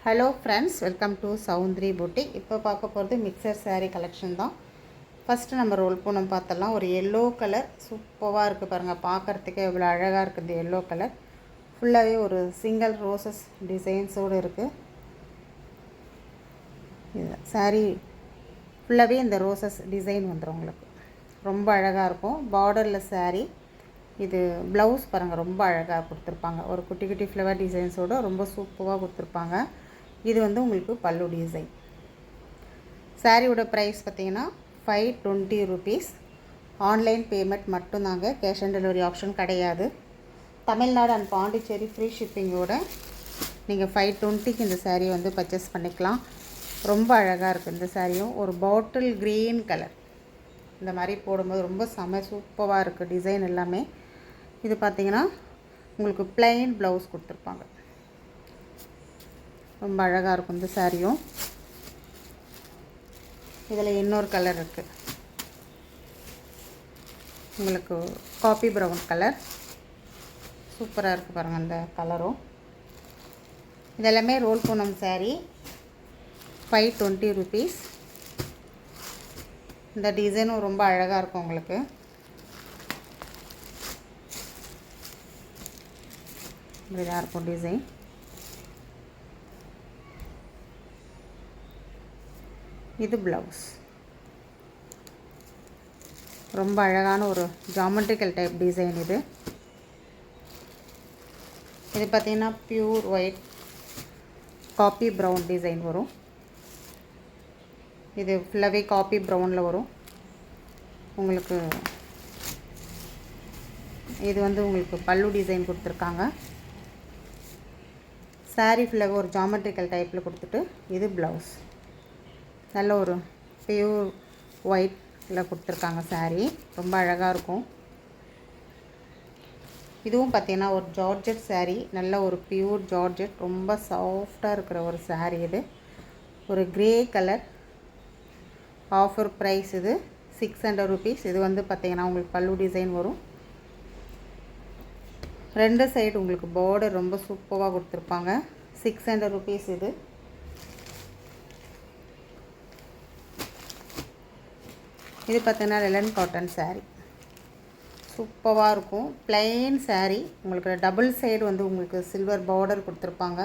Hello friends, welcome to Soundari boutique. இப்போ பார்க்க போகிறது மிக்சர் saree கலெக்ஷன் தான். ஃபஸ்ட்டு நம்ம ரோல் பூனம் பார்த்தலாம். ஒரு எல்லோ கலர் சூப்பராக இருக்குது பாருங்கள். பார்க்குறதுக்கே எவ்வளோ அழகாக இருக்குது. எல்லோ கலர் ஃபுல்லாகவே ஒரு சிங்கிள் ரோசஸ் டிசைன்ஸோடு இருக்குது. இது saree ஃபுல்லாகவே இந்த ரோசஸ் டிசைன் வந்துடும். உங்களுக்கு ரொம்ப அழகாக இருக்கும். பார்டரில் saree. இது ப்ளவுஸ் பாருங்கள், ரொம்ப அழகாக கொடுத்துருப்பாங்க. ஒரு குட்டி குட்டி ஃப்ளவர் டிசைன்ஸோடு ரொம்ப சூப்பராக கொடுத்துருப்பாங்க. இது வந்து உங்களுக்கு பல்லு டிசைன். சாரியோட ப்ரைஸ் பார்த்திங்கன்னா 520 ருபீஸ். ஆன்லைன் பேமெண்ட் மட்டும்தாங்க, கேஷ் ஆன் டெலிவரி ஆப்ஷன் கிடையாது. தமிழ்நாடு அண்ட் பாண்டிச்சேரி ஃப்ரீ ஷிப்பிங்கோட நீங்கள் 520க்கு இந்த சாரீ வந்து பர்ச்சேஸ் பண்ணிக்கலாம். ரொம்ப அழகாக இருக்குது இந்த சாரியும். ஒரு பாட்டில் க்ரீன் கலர் இந்த மாதிரி போடும்போது ரொம்ப சூப்பராக இருக்குது டிசைன் எல்லாமே. இது பார்த்திங்கன்னா உங்களுக்கு ப்ளைன் ப்ளவுஸ் கொடுத்துருப்பாங்க. ரொம்ப அழகாக இருக்கும் இந்த சாரியும். இதில் இன்னொரு கலர் இருக்குது, உங்களுக்கு காபி ப்ரௌன் கலர். சூப்பராக இருக்குது பாருங்கள் அந்த கலரும். இதெல்லாமே ரோல் பூனம் சாரீ, 520 ருபீஸ். இந்த டிசைனும் ரொம்ப அழகாக இருக்கும் உங்களுக்கு. இப்படிதான் இருக்கும் டிசைன். இது ப்ளவுஸ். ரொம்ப அழகான ஒரு ஜாமெட்ரிக்கல் டைப் டிசைன் இது. இது பார்த்திங்கன்னா pure white copy brown design வரும். இது ஃபுல்லாகவே காப்பி ப்ரௌனில் வரும் உங்களுக்கு. இது வந்து உங்களுக்கு பல்லு டிசைன் கொடுத்துருக்காங்க. சாரீ ஃபுல்லாகவே ஒரு ஜாமெட்ரிக்கல் டைப்பில் கொடுத்துட்டு இது ப்ளவுஸ். நல்ல ஒரு பியூர் ஒயிட்டில் கொடுத்துருக்காங்க சாரீ. ரொம்ப அழகாக இருக்கும். இதுவும் பார்த்திங்கன்னா ஒரு ஜார்ஜெட் சாரீ. நல்ல ஒரு பியூர் ஜார்ஜெட், ரொம்ப சாஃப்டாக இருக்கிற ஒரு சாரீ இது. ஒரு க்ரே கலர். ஆஃபர் ப்ரைஸ் இது 600 ருபீஸ். இது வந்து பார்த்திங்கன்னா உங்களுக்கு பல்லு டிசைன் வரும். ரெண்டு சைடு உங்களுக்கு பார்டர் ரொம்ப சூப்பராக கொடுத்துருப்பாங்க. 600 ருபீஸ் இது. இது பார்த்தீங்கன்னா லெலன் காட்டன் சாரீ. சூப்பராக இருக்கும். ப்ளைன் சாரீ. உங்களுக்கு டபுள் சைடு வந்து உங்களுக்கு சில்வர் பார்டர் கொடுத்துருப்பாங்க.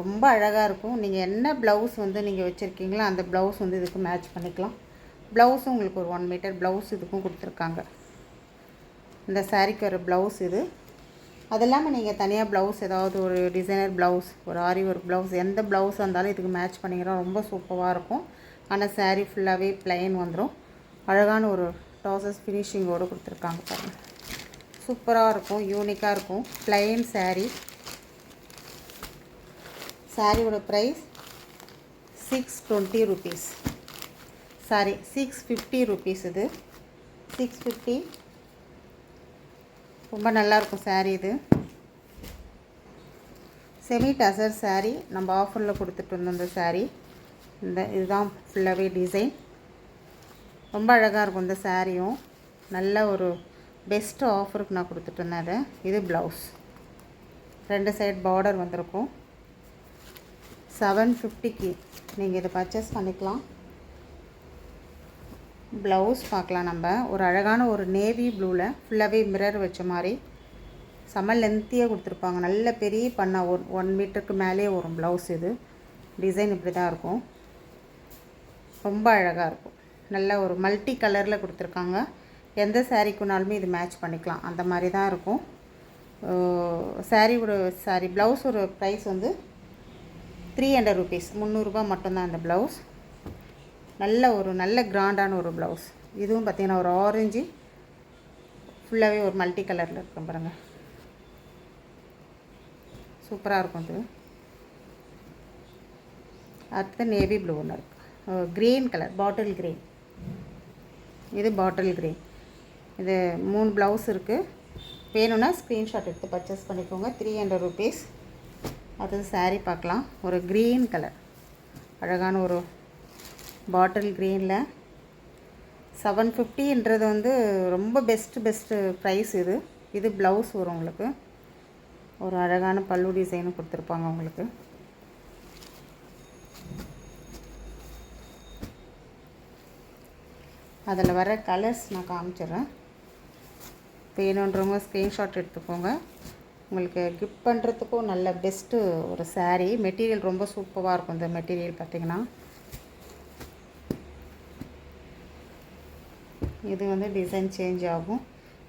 ரொம்ப அழகாக இருக்கும். நீங்கள் என்ன ப்ளவுஸ் வந்து நீங்கள் வச்சுருக்கீங்களோ அந்த ப்ளவுஸ் வந்து இதுக்கு மேட்ச் பண்ணிக்கலாம். ப்ளவுஸும் உங்களுக்கு ஒரு 1 மீட்டர் ப்ளவுஸ் இதுக்கும் கொடுத்துருக்காங்க. இந்த சாரீக்கு வர ப்ளவுஸ் இது. அது இல்லாமல் நீங்கள் தனியாக ப்ளவுஸ் ஏதாவது ஒரு டிசைனர் ப்ளவுஸ், ஒரு ஆரி ஒர்க் ப்ளவுஸ், எந்த ப்ளவுஸாக இருந்தாலும் இதுக்கு மேட்ச் பண்ணிக்கிறோம். ரொம்ப சூப்பராக இருக்கும். ஆனால் சாரீ ஃபுல்லாகவே ப்ளைன் வந்துடும். அழகான ஒரு டாசஸ் ஃபினிஷிங்கோடு கொடுத்துருக்காங்க பாருங்கள். சூப்பராக இருக்கும், யூனிக்காக இருக்கும். ப்ளைன் சாரீ. சாரியோட ப்ரைஸ் 620 ருபீஸ். Sorry 650 rupees. இது 650. ரொம்ப நல்லாயிருக்கும் சாரீ இது. செமி டசர் சாரீ. நம்ம ஆஃபரில் கொடுத்துட்டு இருந்தோம் இந்த சாரீ. இதுதான் ஃபுல்லாகவே டிசைன். ரொம்ப அழகாக இருக்கும் இந்த சாரியும். நல்ல ஒரு பெஸ்ட்டு ஆஃபருக்கு நான் கொடுத்துட்டு இருந்தேன். இது ப்ளவுஸ். ரெண்டு சைடு பார்டர் வந்திருக்கும். 750க்கு நீங்கள் இதை பர்ச்சேஸ் பண்ணிக்கலாம். ப்ளவுஸ் பார்க்கலாம் நம்ம. ஒரு அழகான ஒரு நேவி ப்ளூவில் ஃபுல்லாகவே மிரர் வச்ச மாதிரி செம லென்த்தியாக கொடுத்துருப்பாங்க. நல்ல பெரிய பண்ணா 1 மீட்டருக்கு மேலேயே வரும் ப்ளவுஸ். இது டிசைன் இப்படி தான் இருக்கும். ரொம்ப அழகாக இருக்கும். நல்ல ஒரு மல்டி கலரில் கொடுத்துருக்காங்க. எந்த சாரீக்குனாலுமே இது மேட்ச் பண்ணிக்கலாம். அந்த மாதிரி தான் இருக்கும். ப்ளவுஸோட ப்ரைஸ் வந்து 300 ருபீஸ். 300 ரூபா மட்டும்தான் இந்த ப்ளவுஸ். நல்ல கிராண்டான ஒரு ப்ளவுஸ். இதுவும் பார்த்திங்கன்னா ஒரு ஆரஞ்சு ஃபுல்லாகவே ஒரு மல்டி கலரில் இருக்கும் பாருங்கள். சூப்பராக இருக்கும் இது. அடுத்து நேவி ப்ளூ ஒன்று இருக்குது. Green colour, bottle green. இது பாட்டில் க்ரீன். இது 3 ப்ளவுஸ் இருக்குது. வேணும்னா ஸ்க்ரீன்ஷாட் எடுத்து பர்ச்சேஸ் பண்ணிக்கோங்க. 300 ருபீஸ். அது சாரீ பார்க்கலாம். ஒரு க்ரீன் கலர், அழகான ஒரு பாட்டில் க்ரீனில் 750ன்றது வந்து ரொம்ப பெஸ்ட்டு ப்ரைஸ் இது. இது ப்ளவுஸ் வரும் உங்களுக்கு. ஒரு அழகான பல்லு டிசைனும் கொடுத்துருப்பாங்க உங்களுக்கு. அதில் வர கலர்ஸ் நான் காமிச்சிடுறேன். வேணுன்றவங்க ஸ்க்ரீன்ஷாட் எடுத்துக்கோங்க. உங்களுக்கு கிஃப்ட் பண்ணுறதுக்கும் நல்ல பெஸ்ட்டு ஒரு saree. மெட்டீரியல் ரொம்ப சூப்பராக இருக்கும். இந்த மெட்டீரியல் பார்த்திங்கன்னா இது வந்து டிசைன் சேஞ்ச் ஆகும்.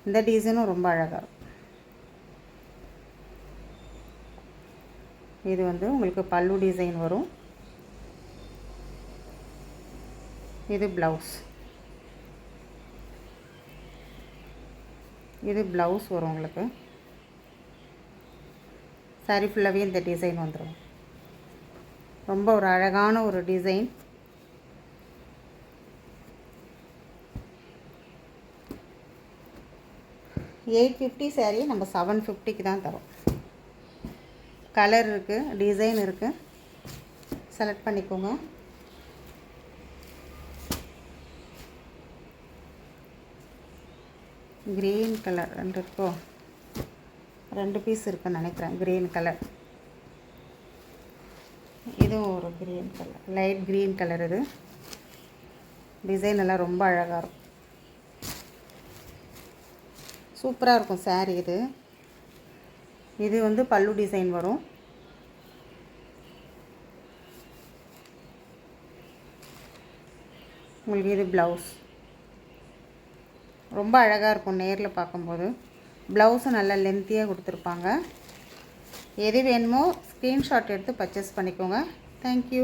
இந்த டிசைனும் ரொம்ப அழகாக இருக்கும். இது வந்து உங்களுக்கு பல்லு டிசைன் வரும். இது ப்ளவுஸ். இது ப்ளவுஸ் வரும் உங்களுக்கு. சாரி ஃபுல்லாகவே இந்த டிசைன் வந்துடும். ரொம்ப ஒரு அழகான ஒரு டிசைன். $850 saree நம்ம $750 தான் தரோம். கலர் இருக்குது, டிசைன் இருக்குது, செலக்ட் பண்ணிக்கோங்க. க்ரீன் கலர் 2 இருக்கோ, 2 பீஸ் இருக்குன்னு நினைக்கிறேன். க்ரீன் கலர், இதுவும் ஒரு green colour, light green colour. இது டிசைன் எல்லாம் ரொம்ப அழகாக இருக்கும். சூப்பராக இருக்கும் saree இது. இது வந்து பல்லு டிசைன் வரும். உங்களுக்கு இது ப்ளவுஸ். ரொம்ப அழகாக இருக்கும் நேரில் பார்க்கும்போது. ப்ளவுஸும் நல்லா லென்த்தியாக கொடுத்துருப்பாங்க. எது வேணுமோ ஸ்க்ரீன்ஷாட் எடுத்து பர்ச்சேஸ் பண்ணிக்கோங்க. தேங்க்யூ.